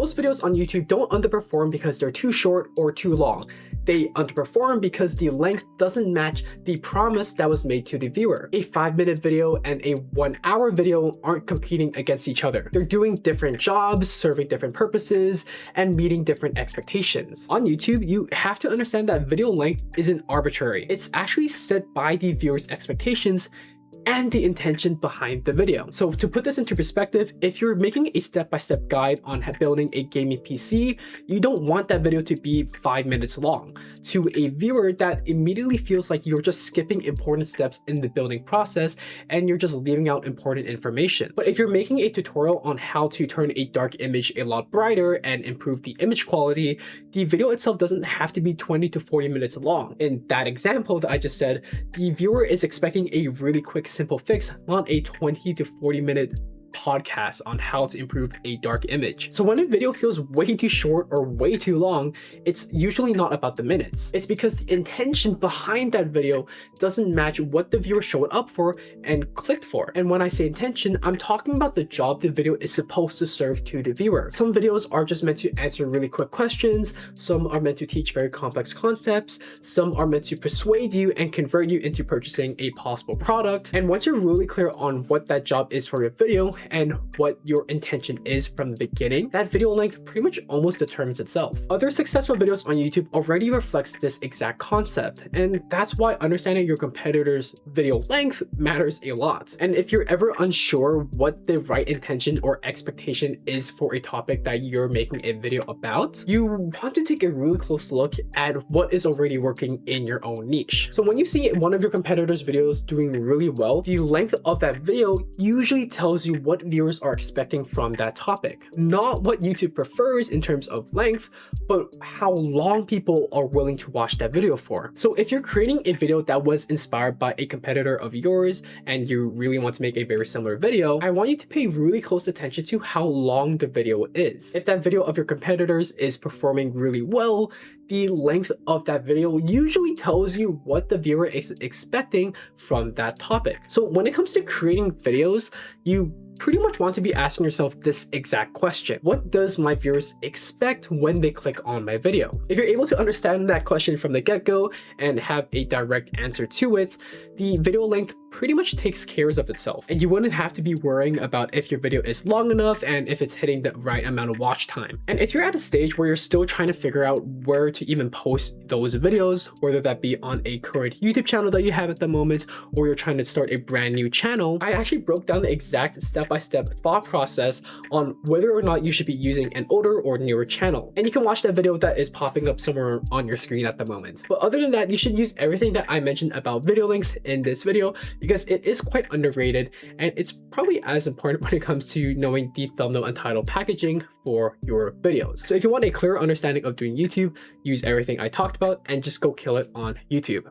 most videos on YouTube don't underperform because they're too short or too long. They underperform because the length doesn't match the promise that was made to the viewer. A 5-minute video and a 1-hour video aren't competing against each other. They're doing different jobs, serving different purposes, and meeting different expectations. On YouTube, you have to understand that video length isn't arbitrary. It's actually set by the viewer's expectations and the intention behind the video. So to put this into perspective, if you're making a step-by-step guide on building a gaming PC, you don't want that video to be 5 minutes long. To a viewer, that immediately feels like you're just skipping important steps in the building process and you're just leaving out important information. But if you're making a tutorial on how to turn a dark image a lot brighter and improve the image quality, the video itself doesn't have to be 20 to 40 minutes long. In that example that I just said, the viewer is expecting a really quick simple fix, not a 20 to 40 minute podcast on how to improve a dark image. So when a video feels way too short or way too long, it's usually not about the minutes. It's because the intention behind that video doesn't match what the viewer showed up for and clicked for. And when I say intention, I'm talking about the job the video is supposed to serve to the viewer. Some videos are just meant to answer really quick questions, some are meant to teach very complex concepts, some are meant to persuade you and convert you into purchasing a possible product. And once you're really clear on what that job is for your video and what your intention is from the beginning, that video length pretty much almost determines itself. Other successful videos on YouTube already reflects this exact concept, and that's why understanding your competitor's video length matters a lot. And if you're ever unsure what the right intention or expectation is for a topic that you're making a video about, you want to take a really close look at what is already working in your own niche. So when you see one of your competitors' videos doing really well, the length of that video usually tells you what viewers are expecting from that topic. Not what YouTube prefers in terms of length, but how long people are willing to watch that video for. So if you're creating a video that was inspired by a competitor of yours and you really want to make a very similar video, I want you to pay really close attention to how long the video is. If that video of your competitors is performing really well, the length of that video usually tells you what the viewer is expecting from that topic. So when it comes to creating videos, you pretty much want to be asking yourself this exact question. What does my viewers expect when they click on my video? If you're able to understand that question from the get-go and have a direct answer to it, the video length pretty much takes care of itself. And you wouldn't have to be worrying about if your video is long enough and if it's hitting the right amount of watch time. And if you're at a stage where you're still trying to figure out where to even post those videos, whether that be on a current YouTube channel that you have at the moment, or you're trying to start a brand new channel, I actually broke down the exact step-by-step thought process on whether or not you should be using an older or newer channel. And you can watch that video that is popping up somewhere on your screen at the moment. But other than that, you should use everything that I mentioned about video links in this video because it is quite underrated and it's probably as important when it comes to knowing the thumbnail and title packaging for your videos. So if you want a clearer understanding of doing YouTube, use everything I talked about and just go kill it on YouTube.